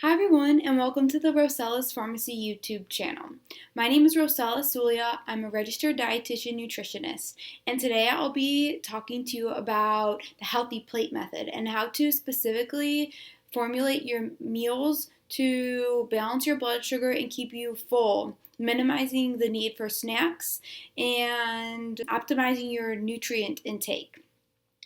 Hi everyone, and welcome to the Rossella's Farmacy YouTube channel. My name is Rossella Suglia. I'm a registered dietitian nutritionist, and today I'll be talking to you about the healthy plate method and how to specifically formulate your meals to balance your blood sugar and keep you full, minimizing the need for snacks and optimizing your nutrient intake.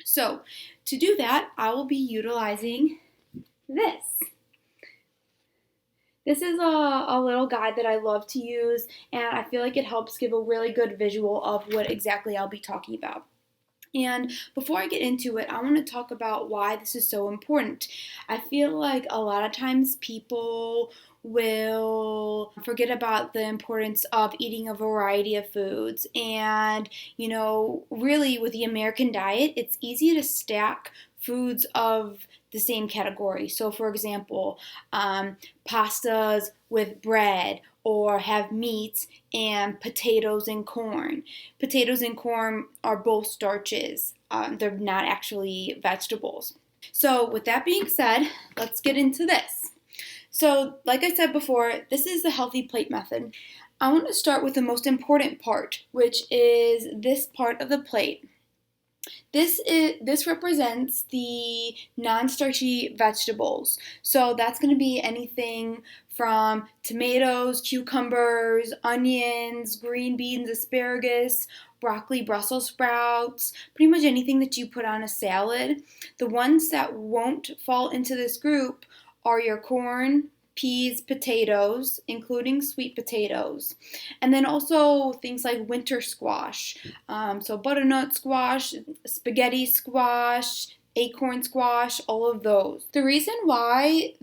So, to do that, I will be utilizing this. This is a little guide that I love to use, and I feel like it helps give a really good visual of what exactly I'll be talking about. And before I get into it, I want to talk about why this is so important. I feel like a lot of times people will forget about the importance of eating a variety of foods. And, really with the American diet, it's easy to stack foods of the same category. So, for example, pastas with bread, or have meat and potatoes and corn. Potatoes and corn are both starches. They're not actually vegetables. So, with that being said, let's get into this. So, like I said before, this is the healthy plate method. I want to start with the most important part, which is this part of the plate. This represents the non-starchy vegetables. So that's going to be anything from tomatoes, cucumbers, onions, green beans, asparagus, broccoli, Brussels sprouts, pretty much anything that you put on a salad. The ones that won't fall into this group are your corn, peas, potatoes, including sweet potatoes, and then also things like winter squash, so butternut squash, spaghetti squash, acorn squash, all of those. The reason why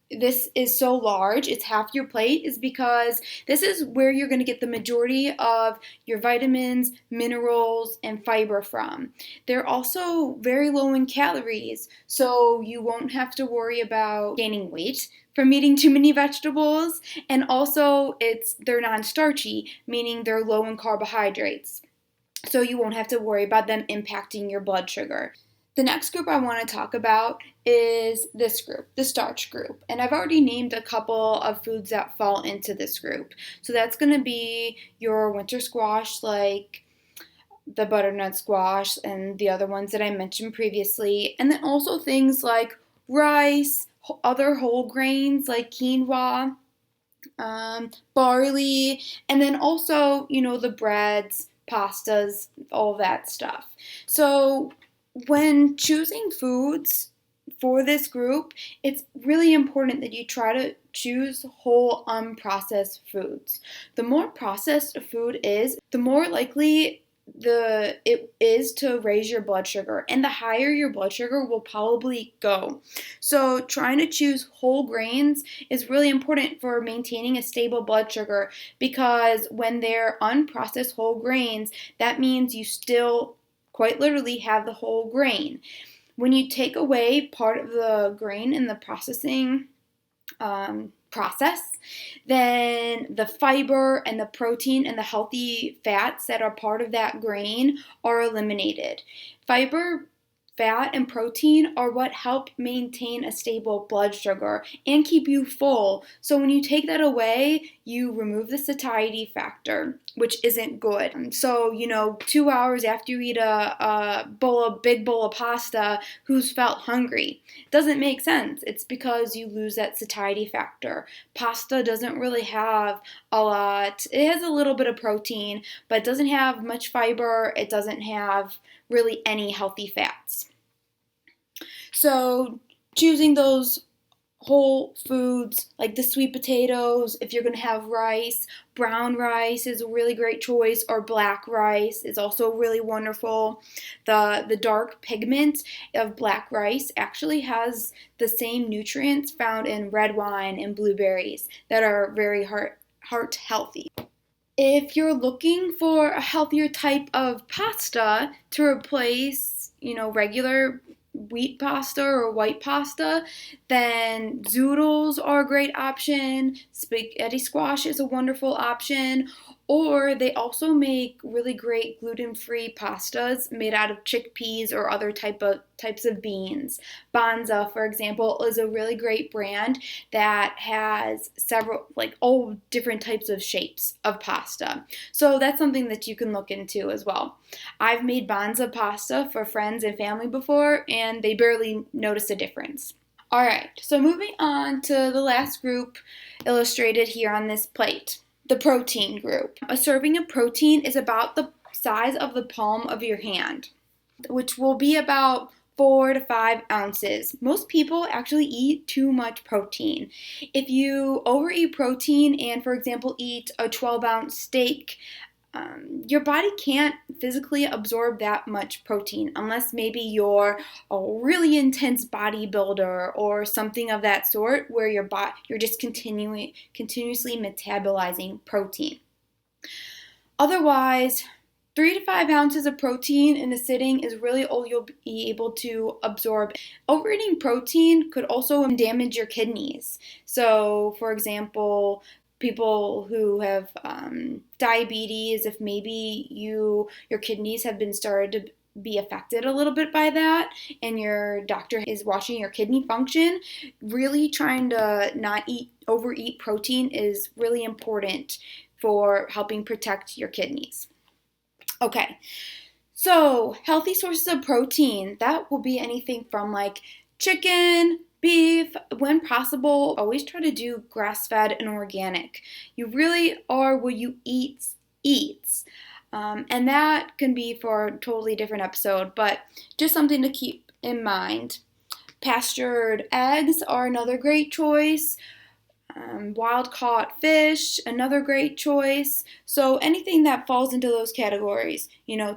this is so large, it's half your plate, is because this is where you're going to get the majority of your vitamins, minerals, and fiber from. They're also very low in calories, so you won't have to worry about gaining weight from eating too many vegetables, and also they're non-starchy, meaning they're low in carbohydrates, so you won't have to worry about them impacting your blood sugar. The next group I want to talk about is this group, the starch group. And I've already named a couple of foods that fall into this group. So that's going to be your winter squash, like the butternut squash and the other ones that I mentioned previously. And then also things like rice, other whole grains like quinoa, barley, and then also, the breads, pastas, all that stuff. So when choosing foods for this group, it's really important that you try to choose whole, unprocessed foods. The more processed a food is, the more likely it is to raise your blood sugar, and the higher your blood sugar will probably go. So trying to choose whole grains is really important for maintaining a stable blood sugar, because when they're unprocessed whole grains, that means you still quite literally have the whole grain. When you take away part of the grain in the processing process, then the fiber and the protein and the healthy fats that are part of that grain are eliminated. Fiber, fat, and protein are what help maintain a stable blood sugar and keep you full. So when you take that away, you remove the satiety factor, which isn't good. So, 2 hours after you eat a big bowl of pasta, who's felt hungry? Doesn't make sense. It's because you lose that satiety factor. Pasta doesn't really have a lot. It has a little bit of protein, but it doesn't have much fiber. It doesn't have really any healthy fats. So choosing those whole foods like the sweet potatoes, if you're going to have rice, brown rice is a really great choice, or black rice is also really wonderful. The dark pigment of black rice actually has the same nutrients found in red wine and blueberries that are very heart healthy. If you're looking for a healthier type of pasta to replace, regular wheat pasta or white pasta, then zoodles are a great option. Spaghetti squash is a wonderful option. Or they also make really great gluten-free pastas made out of chickpeas or other types of beans. Banza, for example, is a really great brand that has several, like, all different types of shapes of pasta. So that's something that you can look into as well. I've made Banza pasta for friends and family before, and they barely notice a difference. All right, so moving on to the last group illustrated here on this plate, the protein group. A serving of protein is about the size of the palm of your hand, which will be about 4 to 5 ounces. Most people actually eat too much protein. If you overeat protein and, for example, eat a 12-ounce steak, your body can't physically absorb that much protein unless maybe you're a really intense bodybuilder or something of that sort where you're just continuously metabolizing protein. Otherwise, 3 to 5 ounces of protein in a sitting is really all you'll be able to absorb. Overeating protein could also damage your kidneys. So, for example, people who have diabetes, if maybe your kidneys have been started to be affected a little bit by that and your doctor is watching your kidney function, really trying to not overeat protein is really important for helping protect your kidneys. Okay, so healthy sources of protein, that will be anything from like chicken, beef. When possible, always try to do grass-fed and organic. You really are what you eats. And that can be for a totally different episode, but just something to keep in mind. Pastured eggs are another great choice. Wild caught fish, another great choice. So anything that falls into those categories,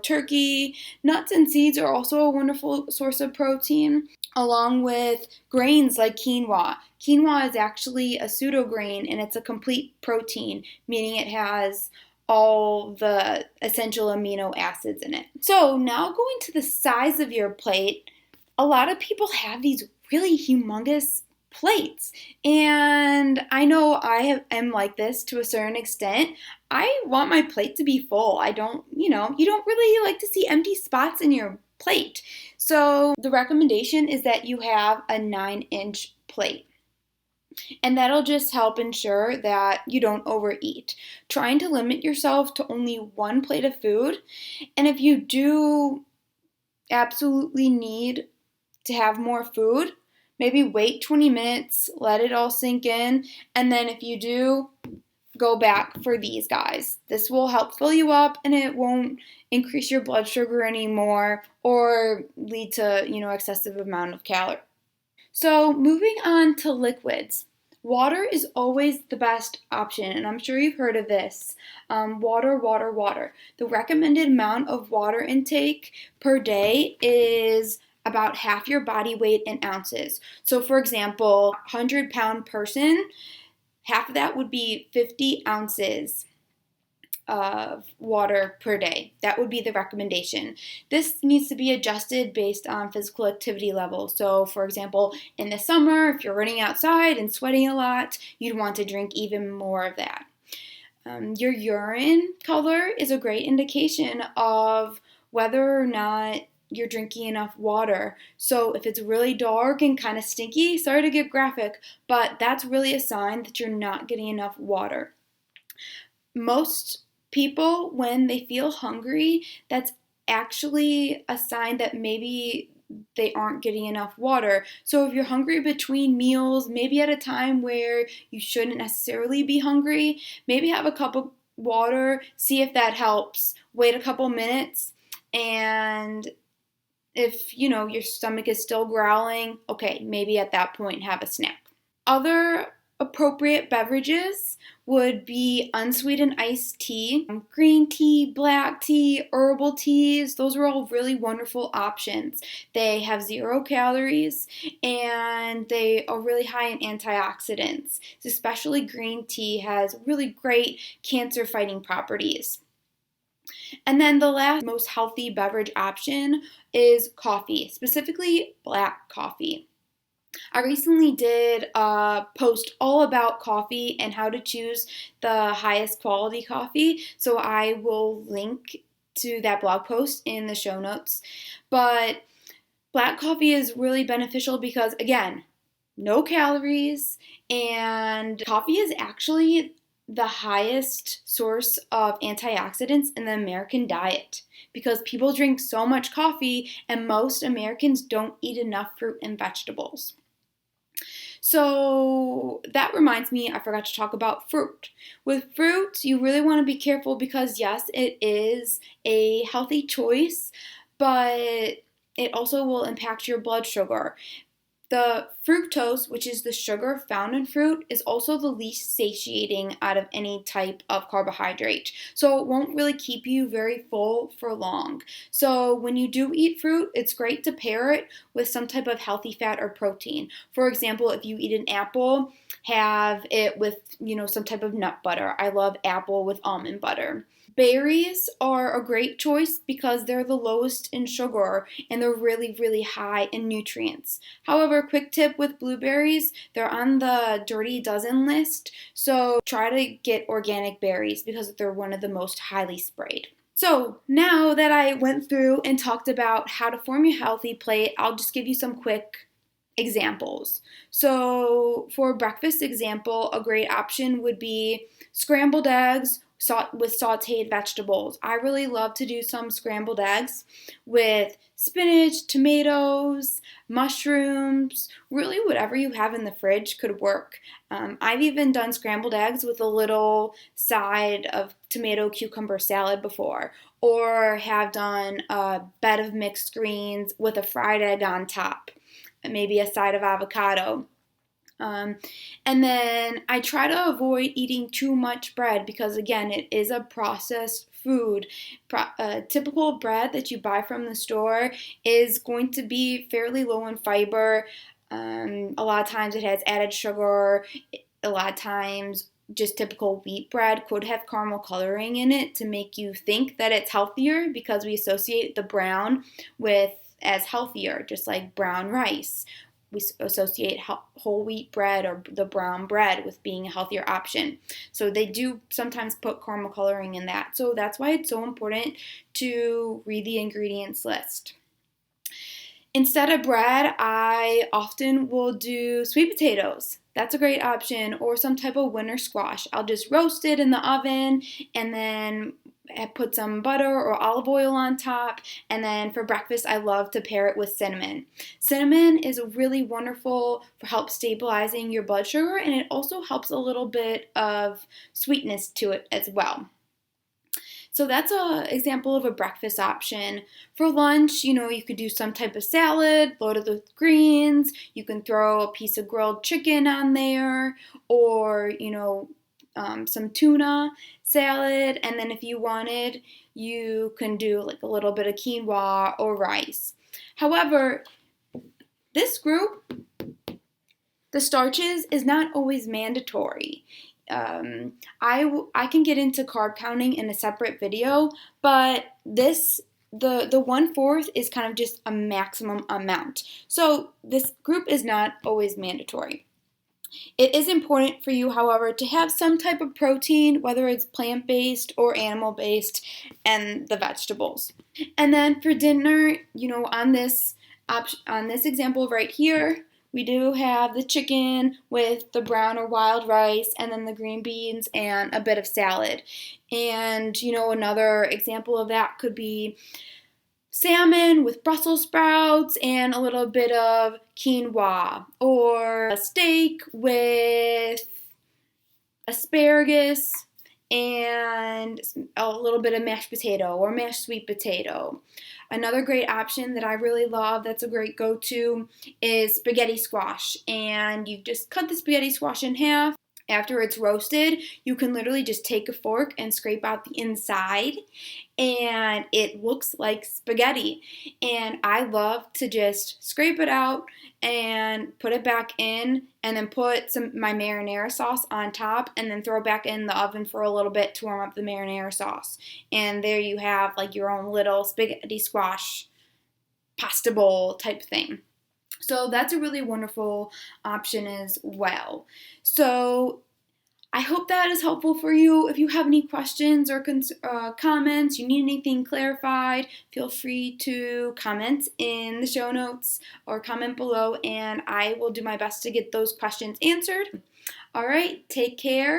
turkey, nuts and seeds are also a wonderful source of protein, along with grains like quinoa. Quinoa is actually a pseudograin and it's a complete protein, meaning it has all the essential amino acids in it. So now going to the size of your plate, a lot of people have these really humongous plates. And I know am like this to a certain extent. I want my plate to be full. I don't, you don't really like to see empty spots in your plate. So the recommendation is that you have a 9-inch plate. And that'll just help ensure that you don't overeat. Trying to limit yourself to only one plate of food. And if you do absolutely need to have more food, maybe wait 20 minutes, let it all sink in, and then if you do, go back for these guys. This will help fill you up and it won't increase your blood sugar anymore or lead to, excessive amount of calories. So moving on to liquids. Water is always the best option, and I'm sure you've heard of this. Water, water, water. The recommended amount of water intake per day is about half your body weight in ounces. So for example, 100-pound person, half of that would be 50 ounces of water per day. That would be the recommendation. This needs to be adjusted based on physical activity level. So for example, in the summer, if you're running outside and sweating a lot, you'd want to drink even more of that. Your urine color is a great indication of whether or not you're drinking enough water. So if it's really dark and kind of stinky, sorry to get graphic, but that's really a sign that you're not getting enough water. Most people, when they feel hungry, that's actually a sign that maybe they aren't getting enough water. So if you're hungry between meals, maybe at a time where you shouldn't necessarily be hungry, maybe have a cup of water, see if that helps. Wait a couple minutes, and if, your stomach is still growling, okay, maybe at that point have a snack. Other appropriate beverages would be unsweetened iced tea, green tea, black tea, herbal teas. Those are all really wonderful options. They have 0 calories and they are really high in antioxidants. Especially green tea has really great cancer-fighting properties. And then the last most healthy beverage option is coffee, specifically black coffee. I recently did a post all about coffee and how to choose the highest quality coffee, so I will link to that blog post in the show notes. But black coffee is really beneficial because, again, no calories, and coffee is actually the highest source of antioxidants in the American diet because people drink so much coffee and most Americans don't eat enough fruit and vegetables. So that reminds me, I forgot to talk about fruit. With fruit, you really want to be careful because, yes, it is a healthy choice, but it also will impact your blood sugar. The fructose, which is the sugar found in fruit, is also the least satiating out of any type of carbohydrate. So it won't really keep you very full for long. So when you do eat fruit, it's great to pair it with some type of healthy fat or protein. For example, if you eat an apple, have it with, some type of nut butter. I love apple with almond butter. Berries are a great choice because they're the lowest in sugar and they're really, really high in nutrients. However, quick tip with blueberries, they're on the dirty dozen list, so try to get organic berries because they're one of the most highly sprayed. So now that I went through and talked about how to form your healthy plate, I'll just give you some quick examples. So for breakfast example, a great option would be scrambled eggs with sauteed vegetables. I really love to do some scrambled eggs with spinach, tomatoes, mushrooms, really whatever you have in the fridge could work. I've even done scrambled eggs with a little side of tomato cucumber salad before, or have done a bed of mixed greens with a fried egg on top, maybe a side of avocado. Um, and then I try to avoid eating too much bread because, again, it is a processed food. Typical bread that you buy from the store is going to be fairly low in fiber. A lot of times it has added sugar. A lot of times just typical wheat bread could have caramel coloring in it to make you think that it's healthier because we associate the brown with as healthier, just like brown rice. We associate whole wheat bread or the brown bread with being a healthier option. So they do sometimes put caramel coloring in that. So that's why it's so important to read the ingredients list. Instead of bread, I often will do sweet potatoes. That's a great option, or some type of winter squash. I'll just roast it in the oven and then put some butter or olive oil on top. And then for breakfast, I love to pair it with cinnamon. Cinnamon is really wonderful for help stabilizing your blood sugar, and it also helps a little bit of sweetness to it as well. So that's an example of a breakfast option. For lunch, you could do some type of salad loaded with greens. You can throw a piece of grilled chicken on there, or, some tuna salad. And then if you wanted, you can do like a little bit of quinoa or rice. However, this group, the starches, is not always mandatory. I can get into carb counting in a separate video, but the 1/4 is kind of just a maximum amount. So this group is not always mandatory. It is important for you, however, to have some type of protein, whether it's plant-based or animal-based, and the vegetables. And then for dinner, on this example right here, we do have the chicken with the brown or wild rice and then the green beans and a bit of salad. And, another example of that could be salmon with Brussels sprouts and a little bit of quinoa, or a steak with asparagus and a little bit of mashed potato or mashed sweet potato. Another great option that I really love, that's a great go-to, is spaghetti squash. And you just cut the spaghetti squash in half. After it's roasted, you can literally just take a fork and scrape out the inside, and it looks like spaghetti. And I love to just scrape it out and put it back in, and then put my marinara sauce on top, and then throw it back in the oven for a little bit to warm up the marinara sauce. And there you have like your own little spaghetti squash pasta bowl type thing. So that's a really wonderful option as well. So I hope that is helpful for you. If you have any questions or comments, you need anything clarified, feel free to comment in the show notes or comment below, and I will do my best to get those questions answered. All right, take care.